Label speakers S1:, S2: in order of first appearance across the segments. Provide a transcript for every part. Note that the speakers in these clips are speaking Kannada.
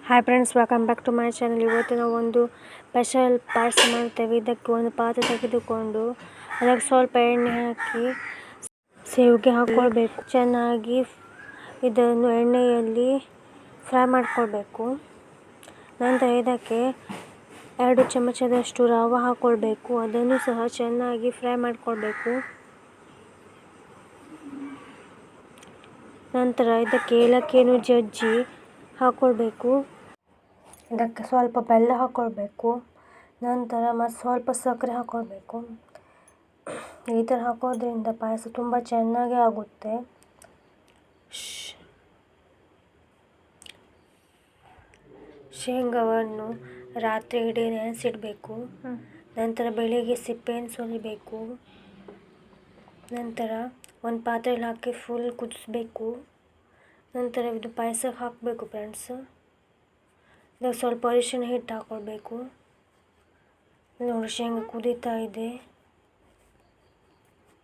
S1: Hi friends, welcome back to my channel. ಇವತ್ತು ನಾವು ಒಂದು ಸ್ಪೆಷಲ್ ಪಾಯಸ ಮಾಡ್ತೇವೆ. ಇದಕ್ಕೆ ಒಂದು ಪಾತ್ರೆ ತೆಗೆದುಕೊಂಡು ಅದಕ್ಕೆ ಸ್ವಲ್ಪ ಎಣ್ಣೆ ಹಾಕಿ ಸೇವಿಗೆ ಹಾಕ್ಕೊಳ್ಬೇಕು. ಚೆನ್ನಾಗಿ ಇದನ್ನು ಎಣ್ಣೆಯಲ್ಲಿ ಫ್ರೈ ಮಾಡ್ಕೊಳ್ಬೇಕು. ನಂತರ ಇದಕ್ಕೆ 2 ಚಮಚದಷ್ಟು ರವೆ ಹಾಕ್ಕೊಳ್ಬೇಕು. ಅದನ್ನು ಸಹ ಚೆನ್ನಾಗಿ ಫ್ರೈ ಮಾಡ್ಕೊಳ್ಬೇಕು. ನಂತರ ಇದಕ್ಕೆ ಏಲಕ್ಕಿಯನ್ನು ಜಜ್ಜಿ ಹಾಕ್ಕೊಳ್ಬೇಕು. ಇದಕ್ಕೆ ಸ್ವಲ್ಪ ಬೆಲ್ಲ ಹಾಕ್ಕೊಳ್ಬೇಕು. ನಂತರ ಮತ್ತು ಸ್ವಲ್ಪ ಸಕ್ಕರೆ ಹಾಕ್ಕೊಳ್ಬೇಕು. ಈ ಥರ ಹಾಕೋದ್ರಿಂದ ಪಾಯಸ ತುಂಬ ಚೆನ್ನಾಗಿ ಆಗುತ್ತೆ. ಶೇಂಗಾವನ್ನು ರಾತ್ರಿ ಇಡೀ ನೆನೆಸಿಡಬೇಕು. ನಂತರ ಬೆಳಿಗ್ಗೆ ಸಿಪ್ಪೆಯನ್ನು ಸುಲಿಬೇಕು. ನಂತರ ಒಂದು ಪಾತ್ರೆಯಲ್ಲಿ ಹಾಕಿ ಫುಲ್ ಕುದಿಸ್ಬೇಕು. ನಂತರ ಇದು ಪಾಯಸಕ್ಕೆ ಹಾಕಬೇಕು ಫ್ರೆಂಡ್ಸ್. ಇದಕ್ಕೆ ಸ್ವಲ್ಪ ಅರಿಶಿಣ ಹಿಟ್ಟು ಹಾಕ್ಕೊಳ್ಬೇಕು. ನೋಡಿ, ಶೇಂಗಾ ಕುದೀತಾ ಇದೆ.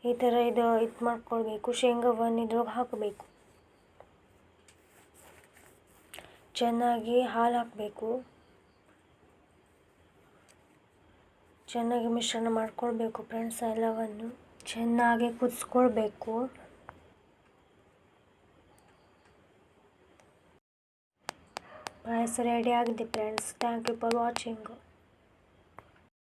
S1: ಈ ಥರ ಇದು ಮಾಡ್ಕೊಳ್ಬೇಕು. ಶೇಂಗಾವನ್ನು ಇದ್ರೊಳಗೆ ಹಾಕಬೇಕು. ಚೆನ್ನಾಗಿ ಹಾಲು ಹಾಕಬೇಕು. ಚೆನ್ನಾಗಿ ಮಿಶ್ರಣ ಮಾಡ್ಕೊಳ್ಬೇಕು ಫ್ರೆಂಡ್ಸ್. ಎಲ್ಲವನ್ನು ಚೆನ್ನಾಗಿ ಕುದಿಸ್ಕೊಳ್ಬೇಕು. ಪಾಯಸ ರೆಡಿ ಆಗಿದೆ friends. Thank you for watching.